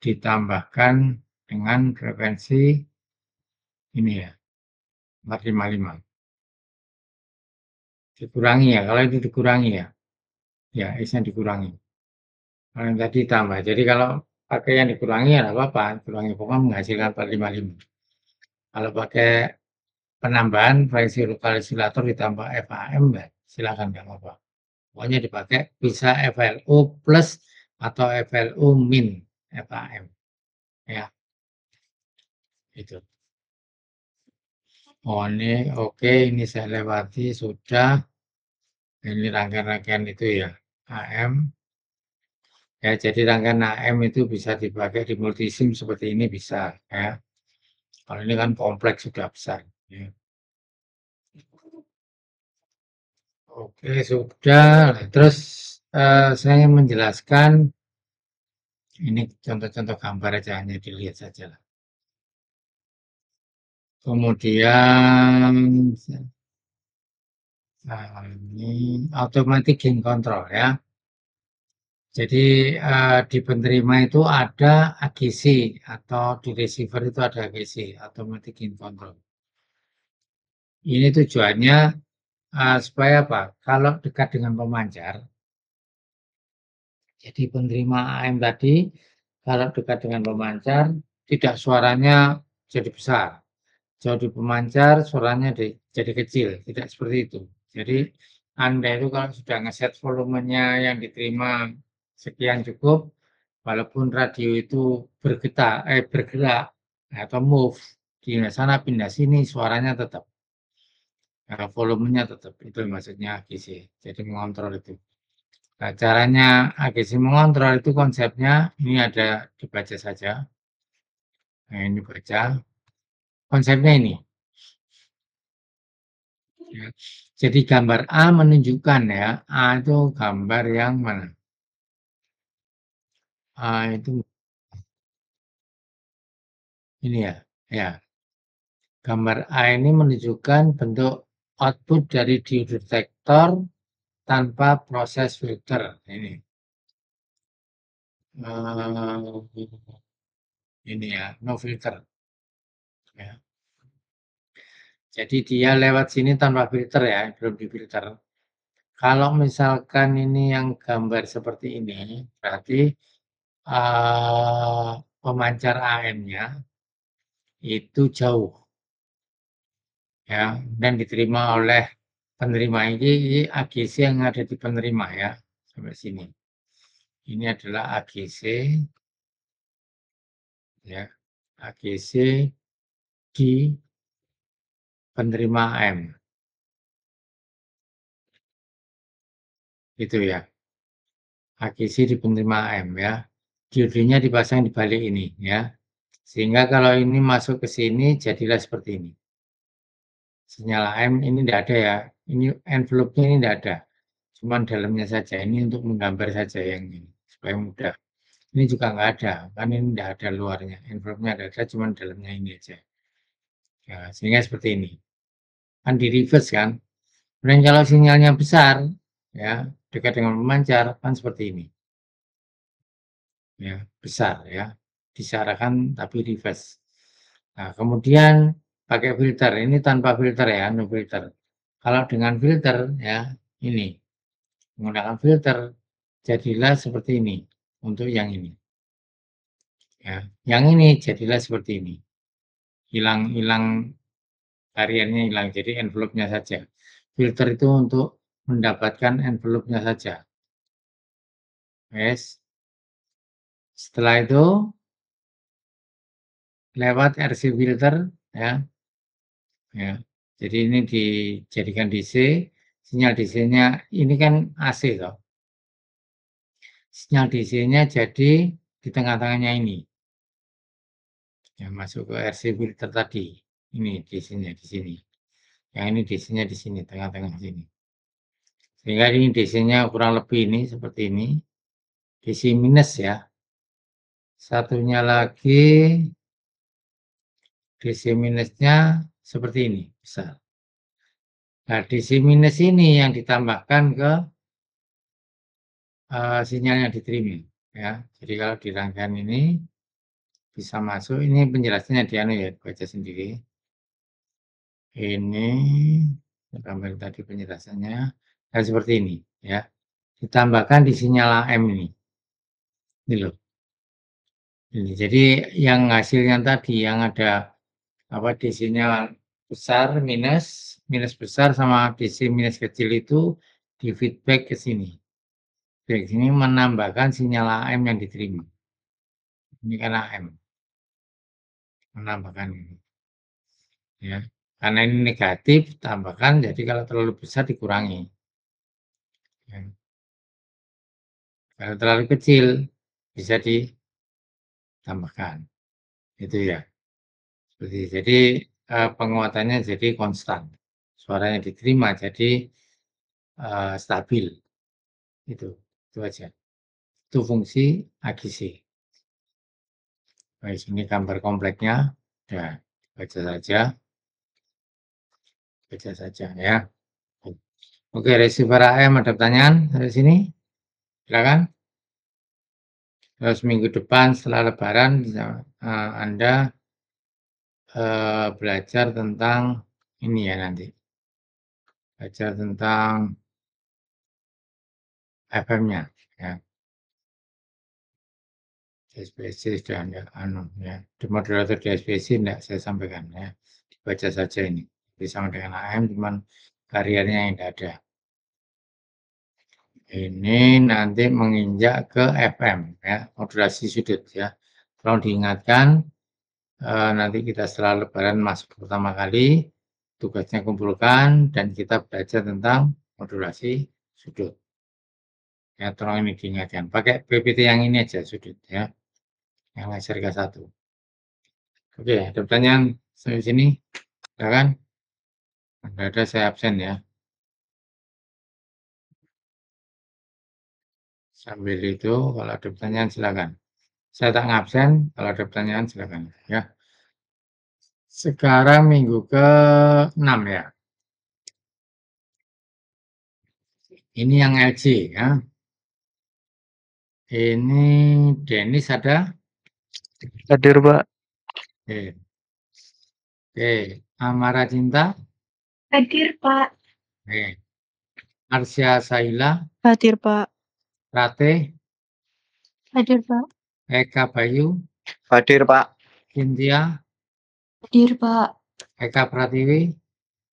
ditambahkan dengan frekuensi ini ya, 455. Dikurangi ya, kalau itu dikurangi ya. Ya, S-nya dikurangi. Kalau yang tadi tambah. Jadi kalau pakai yang dikurangi ya apa-apa, kurangi pokoknya menghasilkan 455. Kalau pakai penambahan frekuensi lokal osilator ditambah FAM ya, silakan nggak apa-apa. Pokoknya dipakai bisa FLO plus atau FLO min FAM ya, itu. Oh ini oke, ini saya lewati sudah. Ini rangkaian-rangkaian itu ya, AM. Ya, jadi rangkaian AM itu bisa dipakai di multisim seperti ini bisa ya. Kalau ini kan kompleks sudah besar. Ya. Oke, sudah. Terus saya menjelaskan ini contoh-contoh gambar aja, hanya dilihat saja lah. Kemudian ini automatic gain control ya. Jadi di penerima itu ada AGC atau di receiver itu ada AGC, automatic gain control. Ini tujuannya supaya apa? Kalau dekat dengan pemancar, jadi penerima AM tadi kalau dekat dengan pemancar, tidak suaranya jadi besar. Jauh di pemancar, suaranya jadi kecil, tidak seperti itu. Jadi Anda itu kalau sudah ngeset volumenya yang diterima sekian cukup, walaupun radio itu bergerak atau move di sana pindah sini, suaranya tetap, volumenya tetap. Itu maksudnya AGC. Jadi mengontrol itu. Nah, caranya AGC mengontrol itu konsepnya ini ada dibaca saja. Nah, ini baca. Konsepnya ini. Ya. Jadi gambar A menunjukkan ya, A itu gambar yang mana? A itu ini ya, ya. Gambar A ini menunjukkan bentuk output dari detektor tanpa proses filter. Ini, ini ya, no filter. Ya. Jadi dia lewat sini tanpa filter ya, belum difilter. Kalau misalkan ini yang gambar seperti ini, berarti pemancar AM-nya itu jauh ya dan diterima oleh penerima ini AGC yang ada di penerima ya sampai sini. Ini adalah AGC ya, AGC di penerima AM. Itu ya. AGC di penerima AM ya. Diodenya dipasang di balik ini ya. Sehingga kalau ini masuk ke sini jadilah seperti ini. Sinyal AM ini tidak ada ya. Ini envelope-nya ini tidak ada. Cuman dalamnya saja. Ini untuk menggambar saja yang ini supaya mudah. Ini juga nggak ada, kan ini tidak ada luarnya. Envelope-nya ada, cuma dalamnya ini aja. Ya, sehingga seperti ini. Kan di reverse kan. Dan kalau sinyalnya besar, ya dekat dengan pemancar, kan seperti ini. Ya, besar ya. Diarahkan tapi reverse. Nah, kemudian pakai filter. Ini tanpa filter ya, no filter. Kalau dengan filter ya, ini. Menggunakan filter, jadilah seperti ini. Untuk yang ini. Ya, yang ini jadilah seperti ini. Hilang hariannya hilang, jadi envelope-nya saja. Filter itu untuk mendapatkan envelope-nya saja. Yes. Setelah itu lewat RC filter ya. Ya. Jadi ini dijadikan DC, sinyal DC-nya ini kan AC toh. Sinyal DC-nya jadi di tengah-tengahnya ini. Yang masuk ke RC filter tadi. Ini DC-nya di sini. Yang ini DC-nya di sini, tengah-tengah sini. Sehingga ini DC-nya kurang lebih ini seperti ini. DC minus ya. Satunya lagi DC minusnya seperti ini, besar. Nah, DC minus ini yang ditambahkan ke sinyal yang diterima. Ya. Jadi kalau di rangkaian ini bisa masuk, ini penjelasannya di anu ya, baca sendiri. Ini gambar tadi penjelasannya. Dan seperti ini ya. Ditambahkan di sinyal AM ini. Ini loh. Ini. Jadi yang hasilnya tadi yang ada apa DC-nya besar minus besar sama DC minus kecil itu di feedback ke sini. Feedback sini menambahkan sinyal AM yang diterima. Ini kan AM. Menambahkan ini. Ya. Karena ini negatif, tambahkan. Jadi kalau terlalu besar dikurangi. Ya. Kalau terlalu kecil bisa ditambahkan. Itu ya. Seperti jadi penguatannya jadi konstan. Suaranya diterima jadi stabil. Itu aja. Itu fungsi AGC. Baik, sini gambar kompleknya. Ya, baca saja ya. Oke, receiver AM ada pertanyaan dari sini? Silakan. Terus minggu depan setelah Lebaran Anda belajar tentang ini ya nanti. Belajar tentang FM-nya ya. DSPC sudah Anda ya. Di moderator DSPC enggak saya sampaikan ya. Dibaca saja ini. Sama dengan AM cuman karyanya yang tidak ada. Ini nanti menginjak ke FM ya, modulasi sudut ya. Tolong diingatkan nanti kita setelah Lebaran masuk pertama kali tugasnya kumpulkan dan kita belajar tentang modulasi sudut. Ya, tolong ini diingatkan. Pakai PPT yang ini aja sudut ya. Yang laser K1. Oke, ada pertanyaan sampai sini? Silakan. Ada saya absen ya. Sambil itu kalau ada pertanyaan silakan. Saya tak ngabsen, kalau ada pertanyaan silakan ya. Sekarang minggu ke-6 ya. Ini yang LG ya. Ini Dennis ada? Hadir, Pak. Oke. Oke. Amara Cinta? Hadir, Pak. Oke. Arsya Saila? Hadir, Pak. Rate? Hadir, Pak. Eka Bayu? Hadir, Pak. Cynthia? Hadir, Pak. Eka Pratiwi?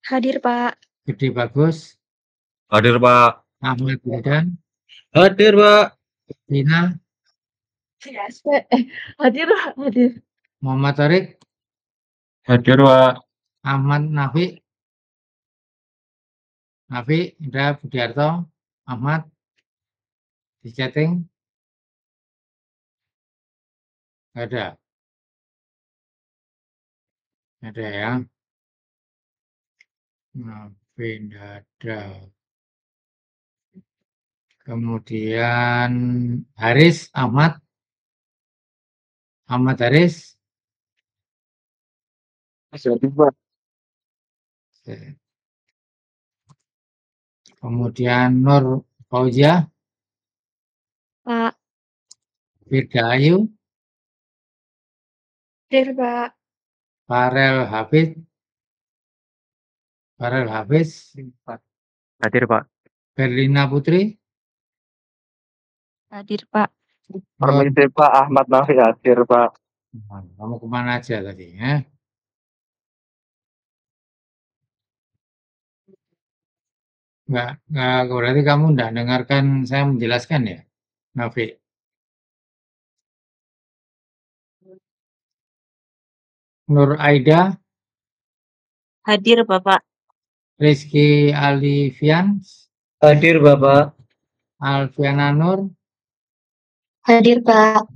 Hadir, Pak. Gede Bagus? Hadir, Pak. Ahmad Wildan? Hadir, Pak. Tina? Hadir, Pak. Hadir. Muhammad Tarik? Hadir, Pak. Ahmad Nafi? Nafi? Indra Budiarto? Ahmad? Di chatting? Nggak ada? Nggak ada ya? Nafi nggak ada. Kemudian Haris Ahmad Haris. Hadir, Pak. Kemudian Nur Fauzia, Pak. Firda Ayu, Hadir, Pak. Farel Hafiz, Hadir, Pak. Berlina Putri, Hadir, Pak. Permisi, Pak. Ahmad Nafi hadir, Pak. Kamu kemana aja tadi ya? Enggak, berarti kamu enggak dengarkan saya menjelaskan ya, Nafi? Nur Aida, Hadir, Bapak. Rizky Alifian, Hadir, Bapak. Alfiana Nur, Hadir, Pak.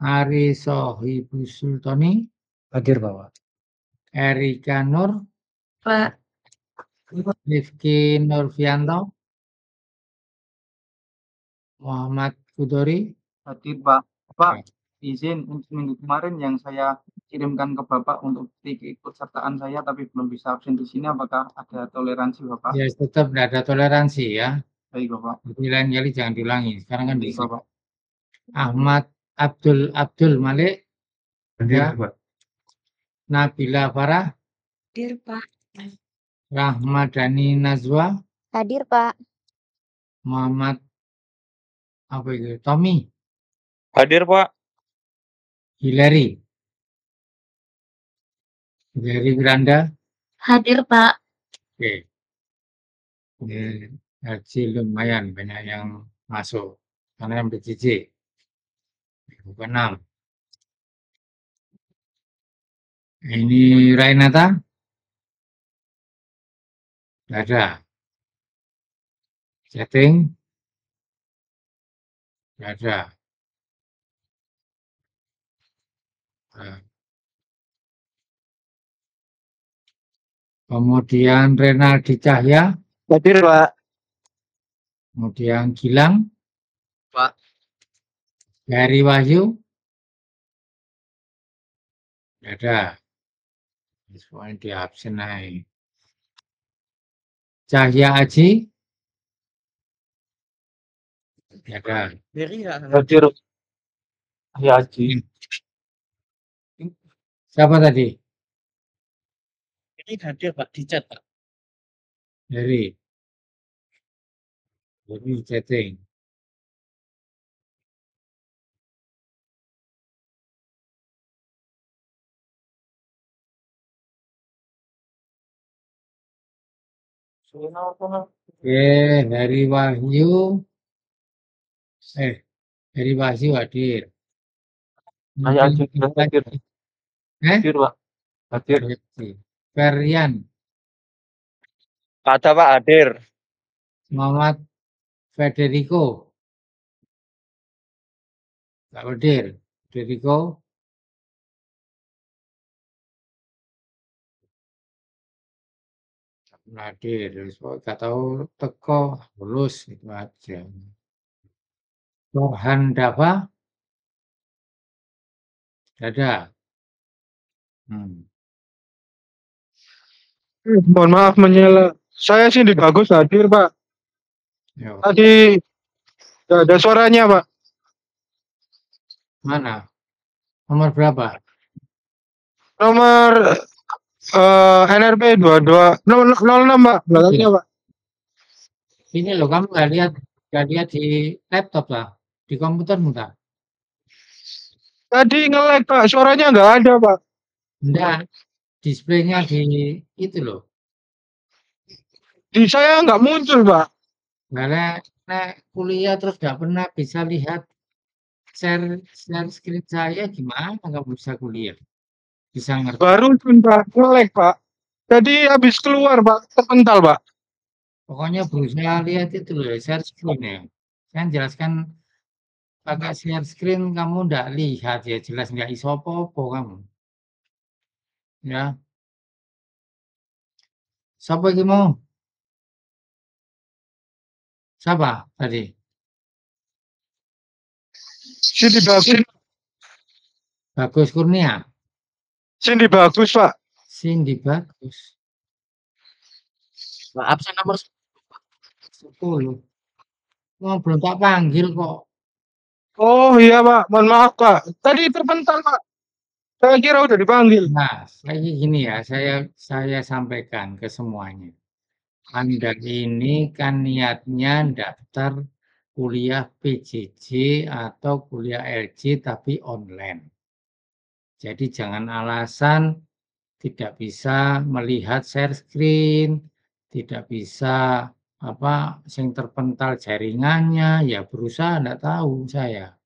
Ari Sohibu Sultoni, Hadir, Bapak. Erika Nur, Pak. Rifki Nurfianto, Muhammad Kudori. Hadir, Pak. Pak, izin untuk minggu kemarin yang saya kirimkan ke Bapak untuk ikut sertaan saya tapi belum bisa absen di sini, apakah ada toleransi, Bapak? Ya, tetap tidak ada toleransi ya. Baik, Bapak. Jadi lain kali jangan diulangi. Sekarang kan bisa. Bapak. Ahmad Abdul Malik. Hadir, Ya. Pak. Nabila Farah. Hadir, Pak. Rahmadani Nazwa. Hadir, Pak. Muhammad apa itu? Tommy. Hadir, Pak. Hillary Wiranda. Hadir, Pak. Oke. LG lumayan banyak yang masuk karena yang PJJ bukan 6. Ini Rainata nggak ada. Setting nggak ada. Nah, kemudian Renaldi Cahya, Hadir, Pak. kemudian Gilang, Pak. Heri Wahyu, nggak ada. Semuanya di absen aja. Cahya Aji, nggak ada. Hadir. Ya, Haji. Siapa tadi? Ini hadir, Pak, di chat, Pak. Heri. Jadi chatting. Oke, Heri Wahyu. Heri Wahyu hadir. Saya Hadir, hadir. Eh? Hadir, Pak. Hadir. Ferian, Ada, Pak, hadir. Muhammad Federico, nggak hadir. Federico, nggak hadir. Nggak tahu teko lulus itu aja. Rohan Dava, nggak ada. Mohon maaf menyela. Saya sih di bagus hadir, Pak. Yo, Tadi nggak ada suaranya, Pak. mana? Nomor berapa? Nomor NRP 2206, Pak. Belakangnya, Pak. Ini loh, kamu nggak lihat di laptop lah, di komputermu tak? Tadi nge-lag, Pak. Suaranya nggak ada, Pak. Enggak, displaynya di itu loh. Di saya nggak muncul, Pak. Nah, kuliah terus nggak pernah bisa lihat share screen saya, gimana nggak bisa kuliah? Bisa ngerti? Baru pun, Pak. Nge-lag, Pak. Tadi habis keluar, Pak. Terpental, Pak. Pokoknya berusaha lihat itu loh, share screen ya. Saya jelaskan pakai share screen kamu nggak lihat ya, jelas nggak iso apa-apa kamu. Ya. Siapa lagi mau? Siapa tadi? Sini bagus. Bagus Kurnia. Sini bagus, Pak. Cindy bagus. Absen nomor 10. Oh, belum tak panggil kok. Oh iya, Pak. Mohon maaf, Pak. Tadi terpental, Pak. Saya kira udah dipanggil. Nah, lagi gini ya, saya sampaikan ke semuanya. Anda ini kan niatnya daftar kuliah PJJ atau kuliah LJ tapi online. Jadi jangan alasan tidak bisa melihat share screen, tidak bisa sing terpental jaringannya, ya berusaha enggak tahu saya.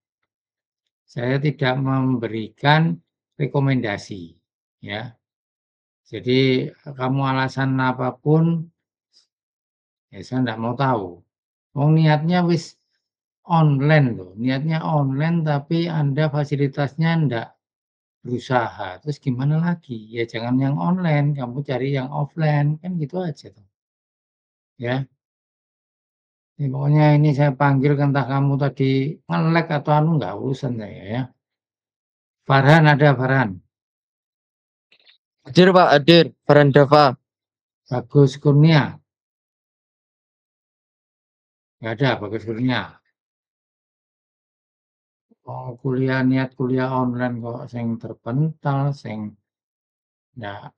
Saya tidak memberikan rekomendasi, ya. Jadi kamu alasan apapun, ya saya enggak mau tahu. Wong niatnya wis online loh, niatnya online tapi Anda fasilitasnya enggak berusaha, terus gimana lagi? Ya jangan yang online, kamu cari yang offline, kan gitu aja tuh. Ya. Ini pokoknya ini saya panggil entah kamu tadi nge-lag atau anu enggak urusan saya ya. Farhan ada Farhan. hadir, Pak, hadir. Farhan Dava. Bagus Kurnia. Enggak ada Bagus Kurnia. Oh, kuliah niat kuliah online kok sing terpental, sing enggak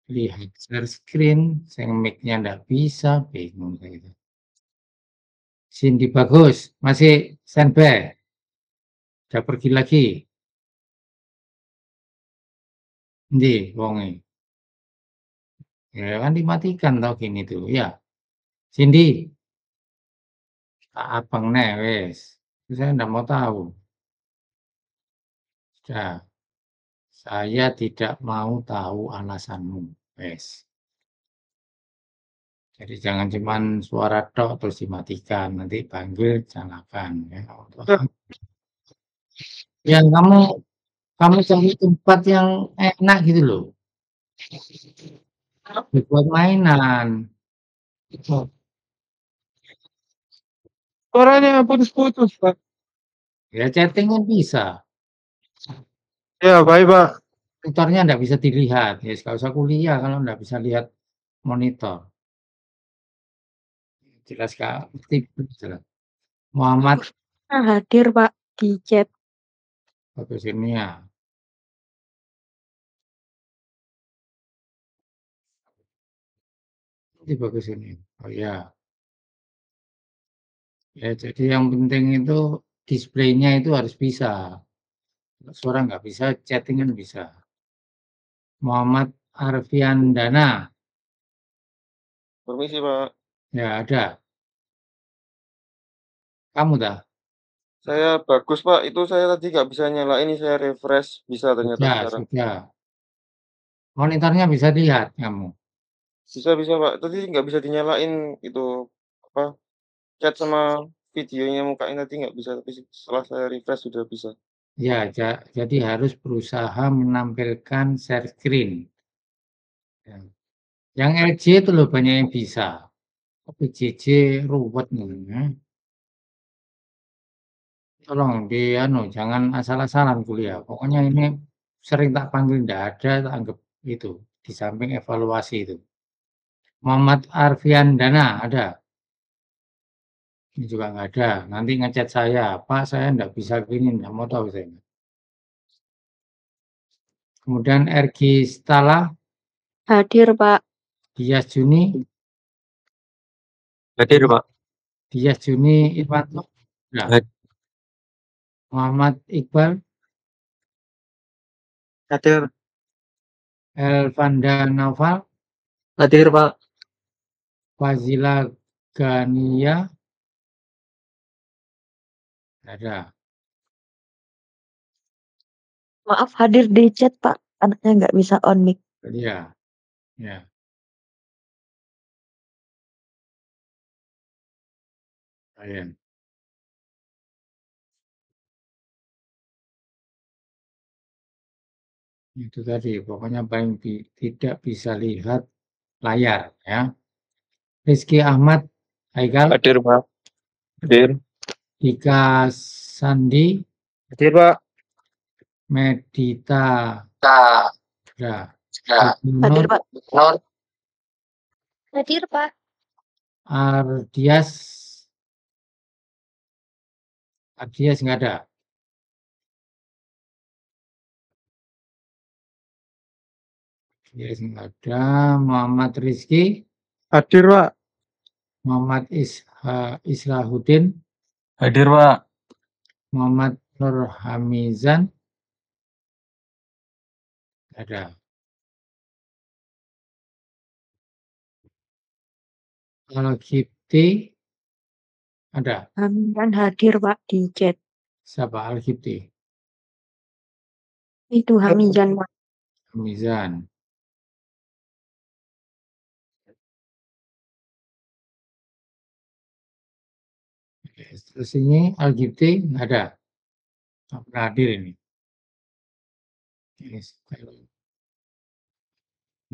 lihat share screen, sing mic-nya enggak bisa, bingung saya itu. Cindy Bagus, masih standby? Udah pergi lagi? Endi wonge? Ya kan dimatikan tau gini tuh, ya. Cindy, Tak abang nih wes. Saya enggak mau tahu. Sudah. Saya tidak mau tahu alasanmu. Wes. Jadi jangan cuman suara tok terus dimatikan, nanti panggil nyalakan ya. Yang kamu cari tempat yang enak gitu loh. Buat mainan. Suaranya putus-putus, Pak. Ya chatting kan bisa. Ya, baik, Pak. Monitornya enggak bisa dilihat. Ya nggak usah kuliah kalau enggak bisa lihat monitor. Jelas Kak, jelas. Muhammad hadir Pak di chat. bagus ini ya. Ini bagus ini. Oh ya. Ya jadi yang penting itu displaynya itu harus bisa. Kalau suara nggak bisa, chatting kan bisa. Muhammad Arfiandana. Permisi, Pak. Ya ada. Kamu dah? Saya bagus, Pak. Itu saya tadi nggak bisa nyala ini, saya refresh. Bisa ternyata Sudah, sekarang. sudah. Monitornya bisa dilihat kamu? Bisa, Pak. Tadi nggak bisa dinyalain itu, apa, chat sama videonya mukain tadi nggak bisa, tapi setelah saya refresh sudah bisa. Ya, jadi harus berusaha menampilkan share screen. Ya. Yang LG itu loh banyak yang bisa. Tapi JJ ruwet nih. Ya. Tolong jangan asal-asalan kuliah. Pokoknya ini sering tak panggil enggak ada, tak anggap itu di samping evaluasi itu. Muhammad Arfiandana ada? Ini juga enggak ada. Nanti ngechat saya, Pak saya enggak bisa gini, enggak mau tahu saya. Kemudian RG Stala. Hadir Pak. Dias Juni. Hadir Pak. Dias Juni Irwanto. Nah. Muhammad Iqbal. Hadir. Elvanda Naufal. Hadir Pak. Fazila Gania. Ada. Maaf hadir di chat Pak. Anaknya nggak bisa on mic. Iya. Ya. Ayan. Itu tadi, pokoknya paling tidak bisa lihat layar ya. Rizky Ahmad Haikal. Hadir Pak. Hadir. Ika Sandi. Hadir Pak. Medita. Ya. Hadir Pak. Hadir Pak. Ardias nggak ada. Ardias nggak ada. Muhammad Rizky. Hadir Pak. Muhammad Islahuddin. Hadir Pak. Muhammad Nur Hamizan. Ada. Al-Kipti ada. Hamizan hadir Pak di chat. Siapa Al-Kipti? Itu Hamizan Pak. Hamizan. Terus ini Al-Kipti nggak ada. Nggak pernah hadir ini.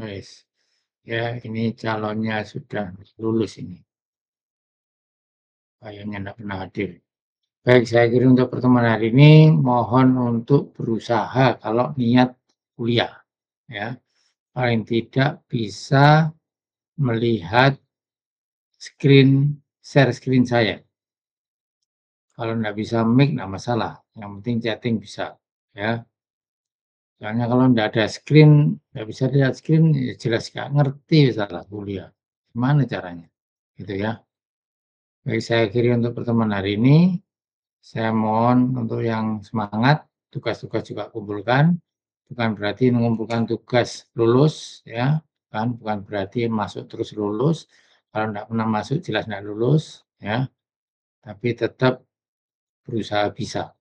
Nice. Ya, ini calonnya sudah lulus ini. Kayaknya tidak pernah hadir. Baik, saya kira untuk pertemuan hari ini mohon untuk berusaha kalau niat kuliah. Ya, paling tidak bisa melihat share screen saya. Kalau tidak bisa mic, tidak masalah. Yang penting chatting bisa. Ya. Soalnya kalau tidak ada screen, tidak bisa lihat screen, ya jelas nggak ngerti salah kuliah. Gimana caranya? Gitu ya. Baik, saya akhiri untuk pertemuan hari ini. Saya mohon untuk yang semangat, tugas-tugas juga kumpulkan. Bukan berarti mengumpulkan tugas lulus, ya. Bukan berarti masuk terus lulus. Kalau tidak pernah masuk, jelas tidak lulus, ya. tapi tetap berusaha bisa.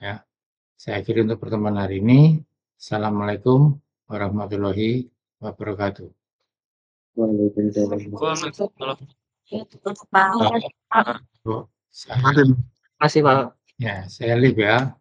Ya, saya akhiri untuk pertemuan hari ini. Assalamualaikum warahmatullahi wabarakatuh. Waalaikumsalam. Bu, Terima kasih, Pak. ya, saya live ya.